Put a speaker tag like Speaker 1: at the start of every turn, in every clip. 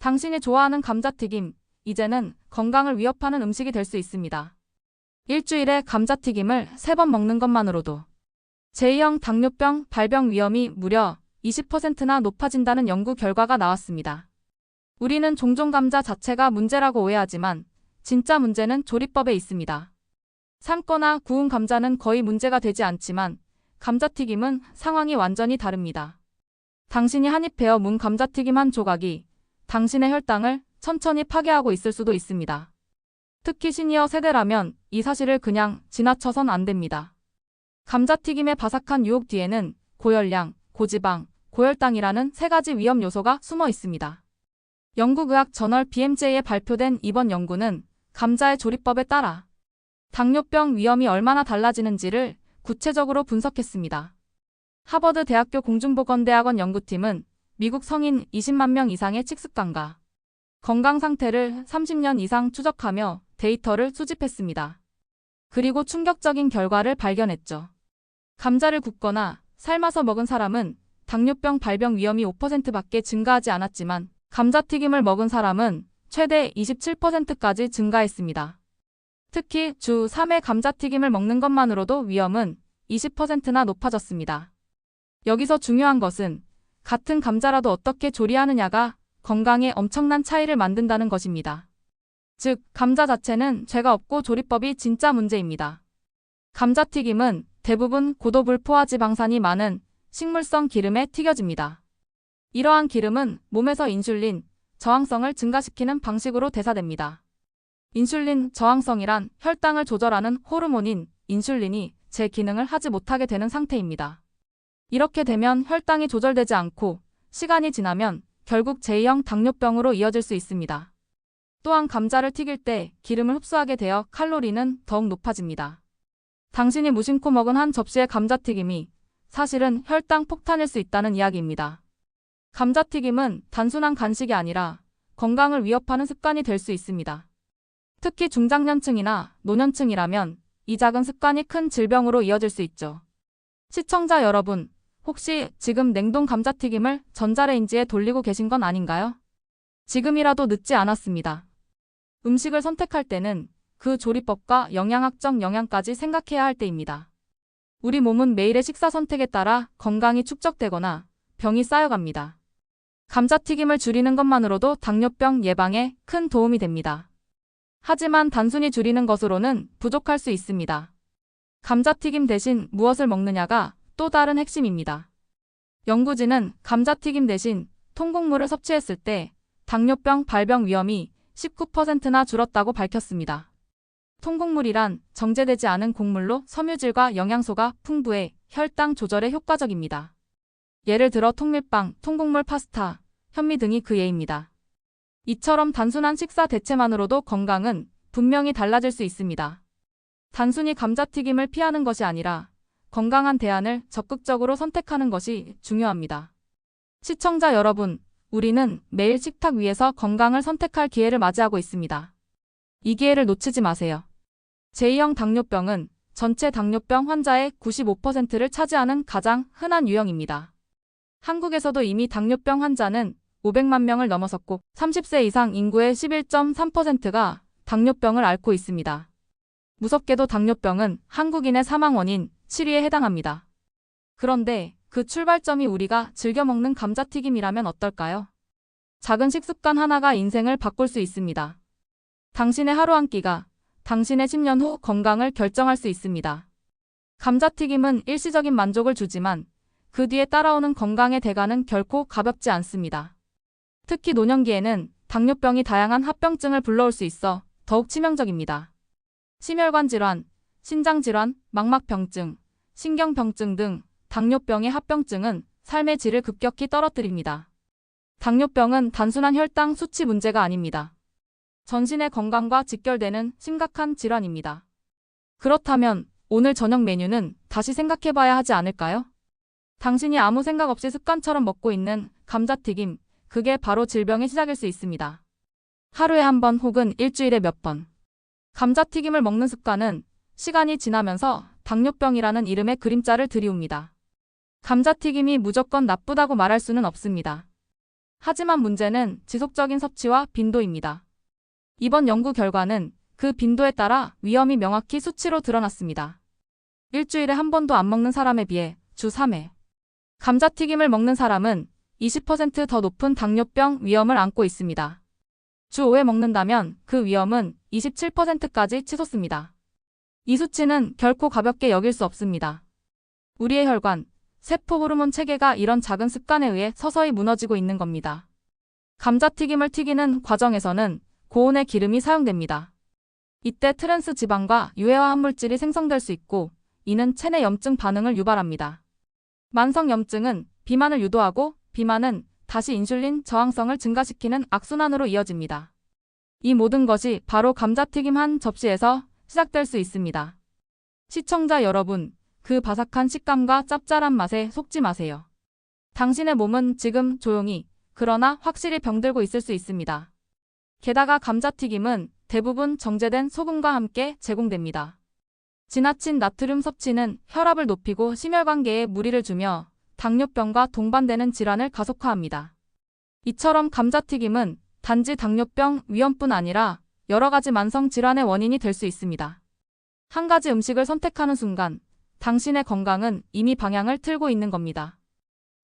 Speaker 1: 당신이 좋아하는 감자튀김, 이제는 건강을 위협하는 음식이 될 수 있습니다. 일주일에 감자튀김을 3번 먹는 것만으로도 제2형 당뇨병 발병 위험이 무려 20%나 높아진다는 연구 결과가 나왔습니다. 우리는 종종 감자 자체가 문제라고 오해하지만 진짜 문제는 조리법에 있습니다. 삶거나 구운 감자는 거의 문제가 되지 않지만 감자튀김은 상황이 완전히 다릅니다. 당신이 한입 베어 문 감자튀김 한 조각이 당신의 혈당을 천천히 파괴하고 있을 수도 있습니다. 특히 시니어 세대라면 이 사실을 그냥 지나쳐선 안 됩니다. 감자튀김의 바삭한 유혹 뒤에는 고열량, 고지방, 고혈당이라는 3가지 위험 요소가 숨어 있습니다. 영국의학 저널 BMJ에 발표된 이번 연구는 감자의 조리법에 따라 당뇨병 위험이 얼마나 달라지는지를 구체적으로 분석했습니다. 하버드 대학교 공중보건대학원 연구팀은 미국 성인 20만 명 이상의 식습관과 건강 상태를 30년 이상 추적하며 데이터를 수집했습니다. 그리고 충격적인 결과를 발견했죠. 감자를 굽거나 삶아서 먹은 사람은 당뇨병 발병 위험이 5%밖에 증가하지 않았지만 감자튀김을 먹은 사람은 최대 27%까지 증가했습니다. 특히 주 3회 감자튀김을 먹는 것만으로도 위험은 20%나 높아졌습니다. 여기서 중요한 것은 같은 감자라도 어떻게 조리하느냐가 건강에 엄청난 차이를 만든다는 것입니다. 즉, 감자 자체는 죄가 없고 조리법이 진짜 문제입니다. 감자튀김은 대부분 고도불포화 지방산이 많은 식물성 기름에 튀겨집니다. 이러한 기름은 몸에서 인슐린 저항성을 증가시키는 방식으로 대사됩니다. 인슐린 저항성이란 혈당을 조절하는 호르몬인 인슐린이 제 기능을 하지 못하게 되는 상태입니다. 이렇게 되면 혈당이 조절되지 않고 시간이 지나면 결국 제2형 당뇨병으로 이어질 수 있습니다. 또한 감자를 튀길 때 기름을 흡수하게 되어 칼로리는 더욱 높아집니다. 당신이 무심코 먹은 한 접시의 감자튀김이 사실은 혈당 폭탄일 수 있다는 이야기입니다. 감자튀김은 단순한 간식이 아니라 건강을 위협하는 습관이 될 수 있습니다. 특히 중장년층이나 노년층이라면 이 작은 습관이 큰 질병으로 이어질 수 있죠. 시청자 여러분, 혹시 지금 냉동 감자튀김을 전자레인지에 돌리고 계신 건 아닌가요? 지금이라도 늦지 않았습니다. 음식을 선택할 때는 그 조리법과 영양학적 영향까지 생각해야 할 때입니다. 우리 몸은 매일의 식사 선택에 따라 건강이 축적되거나 병이 쌓여갑니다. 감자튀김을 줄이는 것만으로도 당뇨병 예방에 큰 도움이 됩니다. 하지만 단순히 줄이는 것으로는 부족할 수 있습니다. 감자튀김 대신 무엇을 먹느냐가 또 다른 핵심입니다. 연구진은 감자튀김 대신 통곡물을 섭취했을 때 당뇨병 발병 위험이 19%나 줄었다고 밝혔습니다. 통곡물이란 정제되지 않은 곡물로 섬유질과 영양소가 풍부해 혈당 조절에 효과적입니다. 예를 들어 통밀빵, 통곡물 파스타, 현미 등이 그 예입니다. 이처럼 단순한 식사 대체만으로도 건강은 분명히 달라질 수 있습니다. 단순히 감자튀김을 피하는 것이 아니라 건강한 대안을 적극적으로 선택하는 것이 중요합니다. 시청자 여러분, 우리는 매일 식탁 위에서 건강을 선택할 기회를 맞이하고 있습니다. 이 기회를 놓치지 마세요. 제2형 당뇨병은 전체 당뇨병 환자의 95%를 차지하는 가장 흔한 유형입니다. 한국에서도 이미 당뇨병 환자는 500만 명을 넘어섰고 30세 이상 인구의 11.3%가 당뇨병을 앓고 있습니다. 무섭게도 당뇨병은 한국인의 사망 원인 7위에 해당합니다. 그런데 그 출발점이 우리가 즐겨 먹는 감자튀김이라면 어떨까요? 작은 식습관 하나가 인생을 바꿀 수 있습니다. 당신의 하루 한 끼가 당신의 10년 후 건강을 결정할 수 있습니다. 감자튀김은 일시적인 만족을 주지만 그 뒤에 따라오는 건강의 대가는 결코 가볍지 않습니다. 특히 노년기에는 당뇨병이 다양한 합병증을 불러올 수 있어 더욱 치명적입니다. 심혈관 질환, 신장 질환, 망막병증, 신경병증 등 당뇨병의 합병증은 삶의 질을 급격히 떨어뜨립니다. 당뇨병은 단순한 혈당 수치 문제가 아닙니다. 전신의 건강과 직결되는 심각한 질환입니다. 그렇다면 오늘 저녁 메뉴는 다시 생각해봐야 하지 않을까요? 당신이 아무 생각 없이 습관처럼 먹고 있는 감자튀김, 그게 바로 질병의 시작일 수 있습니다. 하루에 한 번 혹은 일주일에 몇 번. 감자튀김을 먹는 습관은 시간이 지나면서 당뇨병이라는 이름의 그림자를 들이웁니다. 감자튀김이 무조건 나쁘다고 말할 수는 없습니다. 하지만 문제는 지속적인 섭취와 빈도입니다. 이번 연구 결과는 그 빈도에 따라 위험이 명확히 수치로 드러났습니다. 일주일에 한 번도 안 먹는 사람에 비해 주 3회 감자튀김을 먹는 사람은 20% 더 높은 당뇨병 위험을 안고 있습니다. 주 5회 먹는다면 그 위험은 27%까지 치솟습니다. 이 수치는 결코 가볍게 여길 수 없습니다. 우리의 혈관, 세포 호르몬 체계가 이런 작은 습관에 의해 서서히 무너지고 있는 겁니다. 감자튀김을 튀기는 과정에서는 고온의 기름이 사용됩니다. 이때 트랜스 지방과 유해화 합물질이 생성될 수 있고 이는 체내 염증 반응을 유발합니다. 만성 염증은 비만을 유도하고 비만은 다시 인슐린 저항성을 증가시키는 악순환으로 이어집니다. 이 모든 것이 바로 감자튀김 한 접시에서 시작될 수 있습니다. 시청자 여러분, 그 바삭한 식감과 짭짤한 맛에 속지 마세요. 당신의 몸은 지금 조용히, 그러나 확실히 병들고 있을 수 있습니다. 게다가 감자튀김은 대부분 정제된 소금과 함께 제공됩니다. 지나친 나트륨 섭취는 혈압을 높이고 심혈관계에 무리를 주며 당뇨병과 동반되는 질환을 가속화합니다. 이처럼 감자튀김은 단지 당뇨병 위험뿐 아니라 여러 가지 만성 질환의 원인이 될 수 있습니다. 한 가지 음식을 선택하는 순간 당신의 건강은 이미 방향을 틀고 있는 겁니다.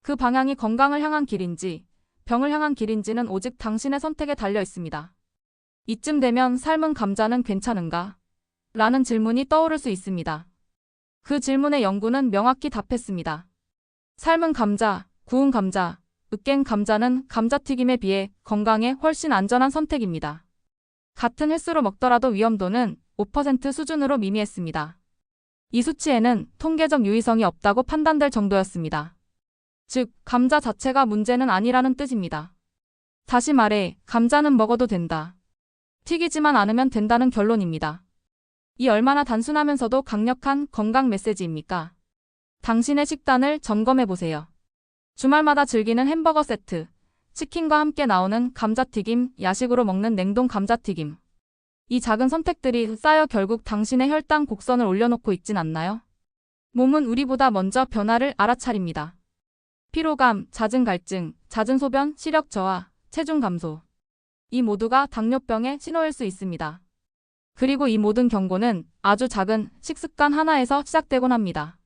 Speaker 1: 그 방향이 건강을 향한 길인지 병을 향한 길인지는 오직 당신의 선택에 달려 있습니다. 이쯤 되면 삶은 감자는 괜찮은가? 라는 질문이 떠오를 수 있습니다. 그 질문의 연구는 명확히 답했습니다. 삶은 감자, 구운 감자, 으깬 감자는 감자튀김에 비해 건강에 훨씬 안전한 선택입니다. 같은 횟수로 먹더라도 위험도는 5% 수준으로 미미했습니다. 이 수치에는 통계적 유의성이 없다고 판단될 정도였습니다. 즉, 감자 자체가 문제는 아니라는 뜻입니다. 다시 말해, 감자는 먹어도 된다. 튀기지만 않으면 된다는 결론입니다. 이 얼마나 단순하면서도 강력한 건강 메시지입니까? 당신의 식단을 점검해보세요. 주말마다 즐기는 햄버거 세트, 치킨과 함께 나오는 감자튀김, 야식으로 먹는 냉동 감자튀김. 이 작은 선택들이 쌓여 결국 당신의 혈당 곡선을 올려놓고 있진 않나요? 몸은 우리보다 먼저 변화를 알아차립니다. 피로감, 잦은 갈증, 잦은 소변, 시력 저하, 체중 감소. 이 모두가 당뇨병의 신호일 수 있습니다. 그리고 이 모든 경고는 아주 작은 식습관 하나에서 시작되곤 합니다.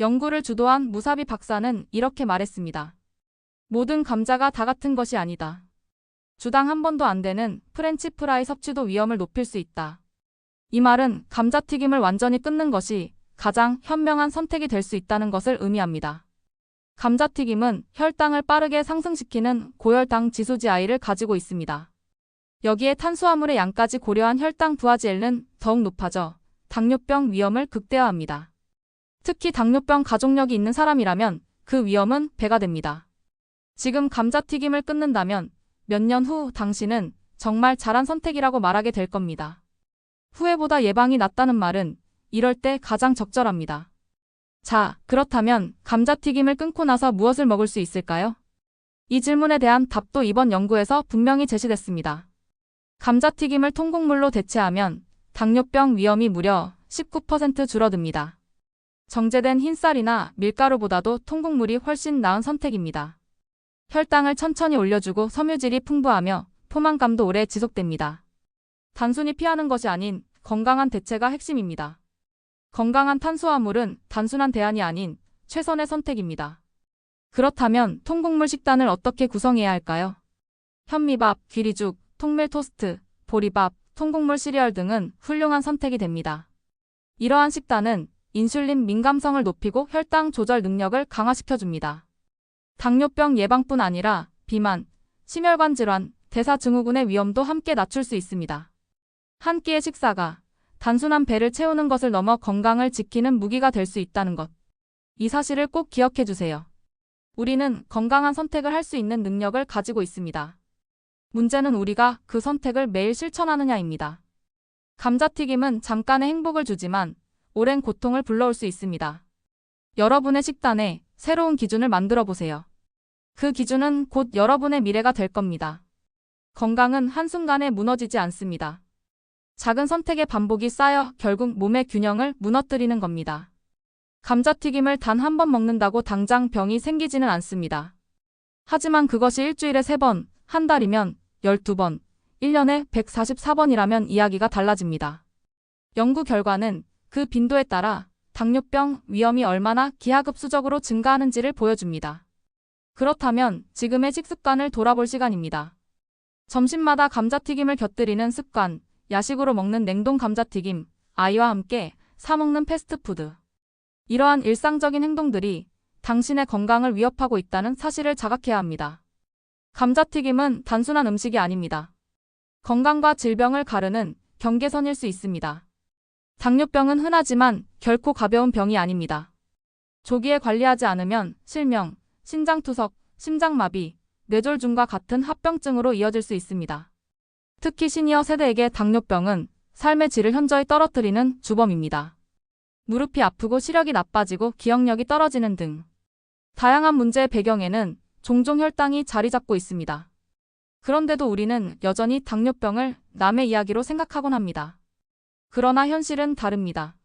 Speaker 1: 연구를 주도한 무사비 박사는 이렇게 말했습니다. 모든 감자가 다 같은 것이 아니다. 주당 한 번도 안 되는 프렌치 프라이 섭취도 위험을 높일 수 있다. 이 말은 감자튀김을 완전히 끊는 것이 가장 현명한 선택이 될 수 있다는 것을 의미합니다. 감자튀김은 혈당을 빠르게 상승시키는 고혈당 지수지I를 가지고 있습니다. 여기에 탄수화물의 양까지 고려한 혈당 부하지L는 더욱 높아져 당뇨병 위험을 극대화합니다. 특히 당뇨병 가족력이 있는 사람이라면 그 위험은 배가 됩니다. 지금 감자튀김을 끊는다면 몇 년 후 당신은 정말 잘한 선택이라고 말하게 될 겁니다. 후회보다 예방이 낫다는 말은 이럴 때 가장 적절합니다. 자, 그렇다면 감자튀김을 끊고 나서 무엇을 먹을 수 있을까요? 이 질문에 대한 답도 이번 연구에서 분명히 제시됐습니다. 감자튀김을 통곡물로 대체하면 당뇨병 위험이 무려 19% 줄어듭니다. 정제된 흰쌀이나 밀가루보다도 통곡물이 훨씬 나은 선택입니다. 혈당을 천천히 올려주고 섬유질이 풍부하며 포만감도 오래 지속됩니다. 단순히 피하는 것이 아닌 건강한 대체가 핵심입니다. 건강한 탄수화물은 단순한 대안이 아닌 최선의 선택입니다. 그렇다면 통곡물 식단을 어떻게 구성해야 할까요? 현미밥, 귀리죽, 통밀 토스트, 보리밥, 통곡물 시리얼 등은 훌륭한 선택이 됩니다. 이러한 식단은 인슐린 민감성을 높이고 혈당 조절 능력을 강화시켜줍니다. 당뇨병 예방뿐 아니라 비만, 심혈관 질환, 대사증후군의 위험도 함께 낮출 수 있습니다. 한 끼의 식사가 단순한 배를 채우는 것을 넘어 건강을 지키는 무기가 될 수 있다는 것. 이 사실을 꼭 기억해 주세요. 우리는 건강한 선택을 할 수 있는 능력을 가지고 있습니다. 문제는 우리가 그 선택을 매일 실천하느냐입니다. 감자튀김은 잠깐의 행복을 주지만 오랜 고통을 불러올 수 있습니다. 여러분의 식단에 새로운 기준을 만들어 보세요. 그 기준은 곧 여러분의 미래가 될 겁니다. 건강은 한순간에 무너지지 않습니다. 작은 선택의 반복이 쌓여 결국 몸의 균형을 무너뜨리는 겁니다. 감자튀김을 단 한 번 먹는다고 당장 병이 생기지는 않습니다. 하지만 그것이 일주일에 3번, 한 달이면 12번, 1년에 144번이라면 이야기가 달라집니다. 연구 결과는 그 빈도에 따라 당뇨병 위험이 얼마나 기하급수적으로 증가하는지를 보여줍니다. 그렇다면 지금의 식습관을 돌아볼 시간입니다. 점심마다 감자튀김을 곁들이는 습관, 야식으로 먹는 냉동 감자튀김, 아이와 함께 사 먹는 패스트푸드. 이러한 일상적인 행동들이 당신의 건강을 위협하고 있다는 사실을 자각해야 합니다. 감자튀김은 단순한 음식이 아닙니다. 건강과 질병을 가르는 경계선일 수 있습니다. 당뇨병은 흔하지만 결코 가벼운 병이 아닙니다. 조기에 관리하지 않으면 실명, 신장투석, 심장마비, 뇌졸중과 같은 합병증으로 이어질 수 있습니다. 특히 시니어 세대에게 당뇨병은 삶의 질을 현저히 떨어뜨리는 주범입니다. 무릎이 아프고 시력이 나빠지고 기억력이 떨어지는 등 다양한 문제의 배경에는 종종 혈당이 자리 잡고 있습니다. 그런데도 우리는 여전히 당뇨병을 남의 이야기로 생각하곤 합니다. 그러나 현실은 다릅니다.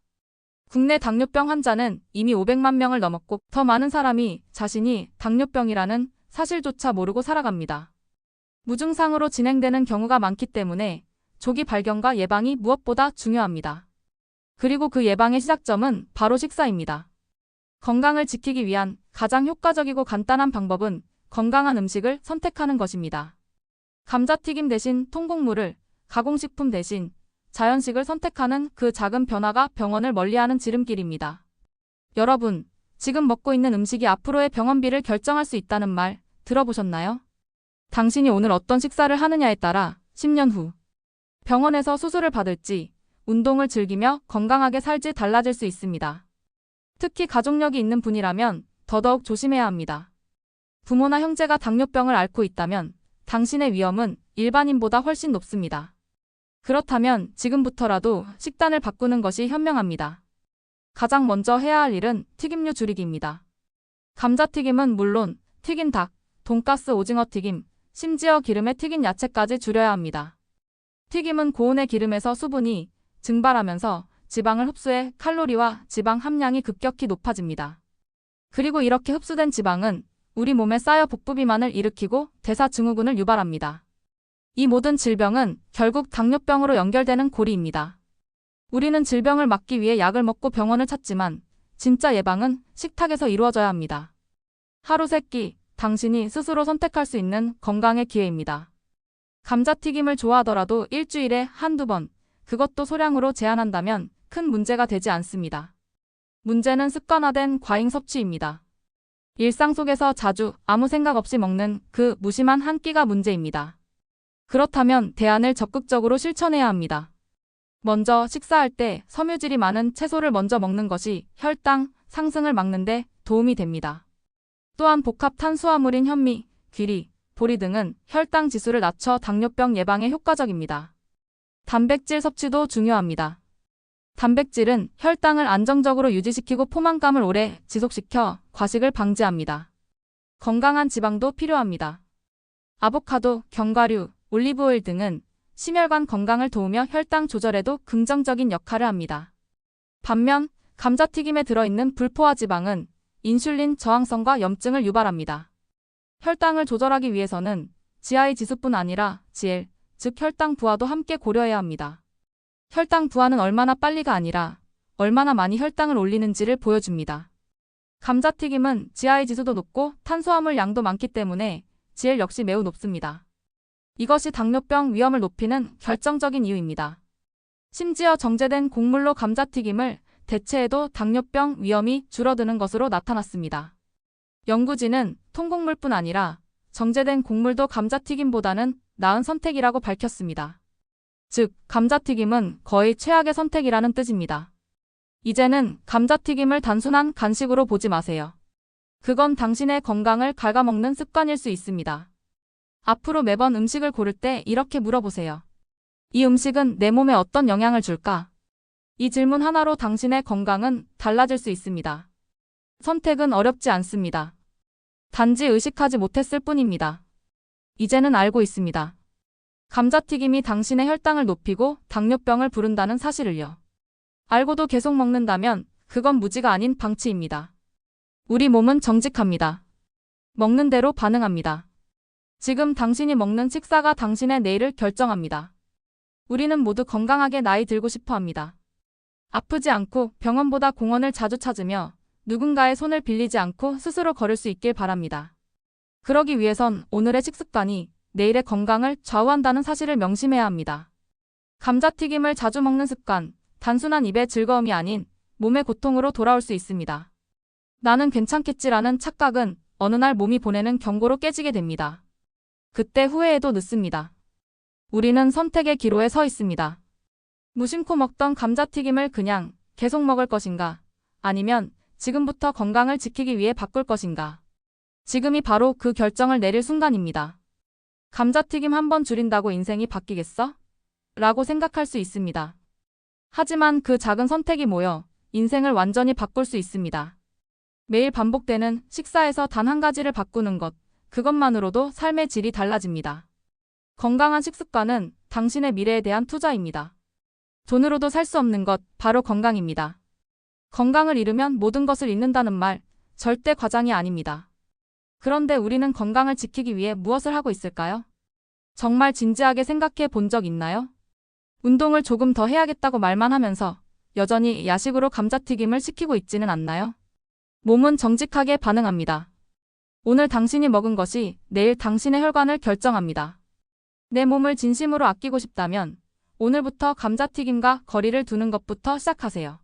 Speaker 1: 국내 당뇨병 환자는 이미 500만 명을 넘었고 더 많은 사람이 자신이 당뇨병이라는 사실조차 모르고 살아갑니다. 무증상으로 진행되는 경우가 많기 때문에 조기 발견과 예방이 무엇보다 중요합니다. 그리고 그 예방의 시작점은 바로 식사입니다. 건강을 지키기 위한 가장 효과적이고 간단한 방법은 건강한 음식을 선택하는 것입니다. 감자튀김 대신 통곡물을, 가공식품 대신 자연식을 선택하는 그 작은 변화가 병원을 멀리하는 지름길입니다. 여러분, 지금 먹고 있는 음식이 앞으로의 병원비를 결정할 수 있다는 말 들어보셨나요? 당신이 오늘 어떤 식사를 하느냐에 따라 10년 후 병원에서 수술을 받을지, 운동을 즐기며 건강하게 살지 달라질 수 있습니다. 특히 가족력이 있는 분이라면 더더욱 조심해야 합니다. 부모나 형제가 당뇨병을 앓고 있다면 당신의 위험은 일반인보다 훨씬 높습니다. 그렇다면 지금부터라도 식단을 바꾸는 것이 현명합니다. 가장 먼저 해야 할 일은 튀김류 줄이기입니다. 감자튀김은 물론 튀긴 닭, 돈가스, 오징어 튀김, 심지어 기름에 튀긴 야채까지 줄여야 합니다. 튀김은 고온의 기름에서 수분이 증발하면서 지방을 흡수해 칼로리와 지방 함량이 급격히 높아집니다. 그리고 이렇게 흡수된 지방은 우리 몸에 쌓여 복부비만을 일으키고 대사증후군을 유발합니다. 이 모든 질병은 결국 당뇨병으로 연결되는 고리입니다. 우리는 질병을 막기 위해 약을 먹고 병원을 찾지만 진짜 예방은 식탁에서 이루어져야 합니다. 하루 3끼, 당신이 스스로 선택할 수 있는 건강의 기회입니다. 감자튀김을 좋아하더라도 일주일에 한두 번, 그것도 소량으로 제한한다면 큰 문제가 되지 않습니다. 문제는 습관화된 과잉 섭취입니다. 일상 속에서 자주 아무 생각 없이 먹는 그 무심한 한 끼가 문제입니다. 그렇다면 대안을 적극적으로 실천해야 합니다. 먼저 식사할 때 섬유질이 많은 채소를 먼저 먹는 것이 혈당 상승을 막는 데 도움이 됩니다. 또한 복합 탄수화물인 현미, 귀리, 보리 등은 혈당 지수를 낮춰 당뇨병 예방에 효과적입니다. 단백질 섭취도 중요합니다. 단백질은 혈당을 안정적으로 유지시키고 포만감을 오래 지속시켜 과식을 방지합니다. 건강한 지방도 필요합니다. 아보카도, 견과류, 올리브오일 등은 심혈관 건강을 도우며 혈당 조절에도 긍정적인 역할을 합니다. 반면 감자튀김에 들어있는 불포화 지방은 인슐린 저항성과 염증을 유발합니다. 혈당을 조절하기 위해서는 GI 지수뿐 아니라 GL, 즉 혈당 부하도 함께 고려해야 합니다. 혈당 부하는 얼마나 빨리가 아니라 얼마나 많이 혈당을 올리는지를 보여줍니다. 감자튀김은 GI 지수도 높고 탄수화물 양도 많기 때문에 GL 역시 매우 높습니다. 이것이 당뇨병 위험을 높이는 결정적인 이유입니다. 심지어 정제된 곡물로 감자튀김을 대체해도 당뇨병 위험이 줄어드는 것으로 나타났습니다. 연구진은 통곡물뿐 아니라 정제된 곡물도 감자튀김보다는 나은 선택이라고 밝혔습니다. 즉, 감자튀김은 거의 최악의 선택이라는 뜻입니다. 이제는 감자튀김을 단순한 간식으로 보지 마세요. 그건 당신의 건강을 갉아먹는 습관일 수 있습니다. 앞으로 매번 음식을 고를 때 이렇게 물어보세요. 이 음식은 내 몸에 어떤 영향을 줄까? 이 질문 하나로 당신의 건강은 달라질 수 있습니다. 선택은 어렵지 않습니다. 단지 의식하지 못했을 뿐입니다. 이제는 알고 있습니다. 감자튀김이 당신의 혈당을 높이고 당뇨병을 부른다는 사실을요. 알고도 계속 먹는다면 그건 무지가 아닌 방치입니다. 우리 몸은 정직합니다. 먹는 대로 반응합니다. 지금 당신이 먹는 식사가 당신의 내일을 결정합니다. 우리는 모두 건강하게 나이 들고 싶어 합니다. 아프지 않고 병원보다 공원을 자주 찾으며 누군가의 손을 빌리지 않고 스스로 걸을 수 있길 바랍니다. 그러기 위해선 오늘의 식습관이 내일의 건강을 좌우한다는 사실을 명심해야 합니다. 감자튀김을 자주 먹는 습관, 단순한 입의 즐거움이 아닌 몸의 고통으로 돌아올 수 있습니다. 나는 괜찮겠지라는 착각은 어느 날 몸이 보내는 경고로 깨지게 됩니다. 그때 후회해도 늦습니다. 우리는 선택의 기로에 서 있습니다. 무심코 먹던 감자튀김을 그냥 계속 먹을 것인가? 아니면 지금부터 건강을 지키기 위해 바꿀 것인가? 지금이 바로 그 결정을 내릴 순간입니다. 감자튀김 한 번 줄인다고 인생이 바뀌겠어? 라고 생각할 수 있습니다. 하지만 그 작은 선택이 모여 인생을 완전히 바꿀 수 있습니다. 매일 반복되는 식사에서 단 한 가지를 바꾸는 것, 그것만으로도 삶의 질이 달라집니다. 건강한 식습관은 당신의 미래에 대한 투자입니다. 돈으로도 살 수 없는 것, 바로 건강입니다. 건강을 잃으면 모든 것을 잃는다는 말, 절대 과장이 아닙니다. 그런데 우리는 건강을 지키기 위해 무엇을 하고 있을까요? 정말 진지하게 생각해 본 적 있나요? 운동을 조금 더 해야겠다고 말만 하면서 여전히 야식으로 감자튀김을 시키고 있지는 않나요? 몸은 정직하게 반응합니다. 오늘 당신이 먹은 것이 내일 당신의 혈관을 결정합니다. 내 몸을 진심으로 아끼고 싶다면 오늘부터 감자튀김과 거리를 두는 것부터 시작하세요.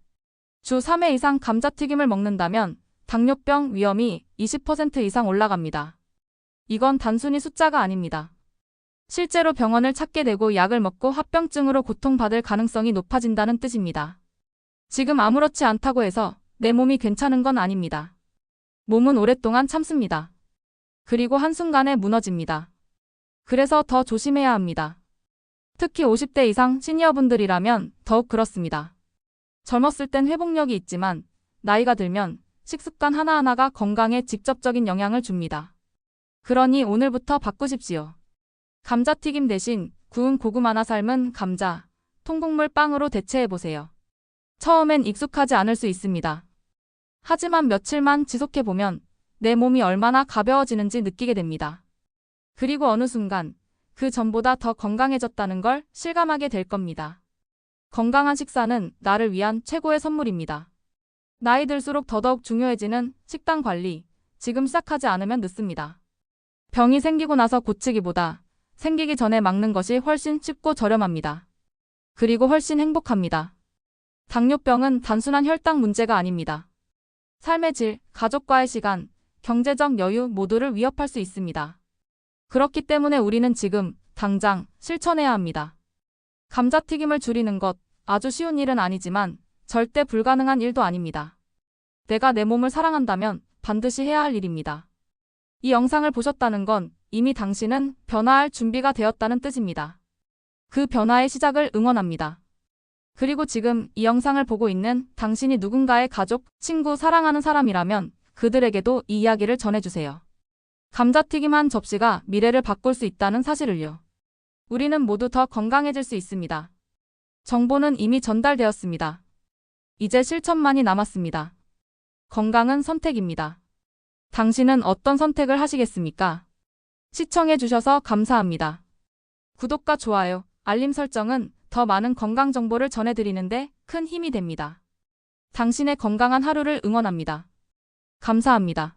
Speaker 1: 주 3회 이상 감자튀김을 먹는다면 당뇨병 위험이 20% 이상 올라갑니다. 이건 단순히 숫자가 아닙니다. 실제로 병원을 찾게 되고 약을 먹고 합병증으로 고통받을 가능성이 높아진다는 뜻입니다. 지금 아무렇지 않다고 해서 내 몸이 괜찮은 건 아닙니다. 몸은 오랫동안 참습니다. 그리고 한순간에 무너집니다. 그래서 더 조심해야 합니다. 특히 50대 이상 시니어분들이라면 더욱 그렇습니다. 젊었을 땐 회복력이 있지만 나이가 들면 식습관 하나하나가 건강에 직접적인 영향을 줍니다. 그러니 오늘부터 바꾸십시오. 감자튀김 대신 구운 고구마나 삶은 감자, 통곡물 빵으로 대체해보세요. 처음엔 익숙하지 않을 수 있습니다. 하지만 며칠만 지속해보면 내 몸이 얼마나 가벼워지는지 느끼게 됩니다. 그리고 어느 순간 그 전보다 더 건강해졌다는 걸 실감하게 될 겁니다. 건강한 식사는 나를 위한 최고의 선물입니다. 나이 들수록 더더욱 중요해지는 식단 관리, 지금 시작하지 않으면 늦습니다. 병이 생기고 나서 고치기보다 생기기 전에 막는 것이 훨씬 쉽고 저렴합니다. 그리고 훨씬 행복합니다. 당뇨병은 단순한 혈당 문제가 아닙니다. 삶의 질, 가족과의 시간, 경제적 여유 모두를 위협할 수 있습니다. 그렇기 때문에 우리는 지금, 당장 실천해야 합니다. 감자튀김을 줄이는 것, 아주 쉬운 일은 아니지만 절대 불가능한 일도 아닙니다. 내가 내 몸을 사랑한다면 반드시 해야 할 일입니다. 이 영상을 보셨다는 건 이미 당신은 변화할 준비가 되었다는 뜻입니다. 그 변화의 시작을 응원합니다. 그리고 지금 이 영상을 보고 있는 당신이 누군가의 가족, 친구, 사랑하는 사람이라면 그들에게도 이 이야기를 전해주세요. 감자튀김 한 접시가 미래를 바꿀 수 있다는 사실을요. 우리는 모두 더 건강해질 수 있습니다. 정보는 이미 전달되었습니다. 이제 실천만이 남았습니다. 건강은 선택입니다. 당신은 어떤 선택을 하시겠습니까? 시청해주셔서 감사합니다. 구독과 좋아요, 알림 설정은 더 많은 건강 정보를 전해드리는데 큰 힘이 됩니다. 당신의 건강한 하루를 응원합니다. 감사합니다.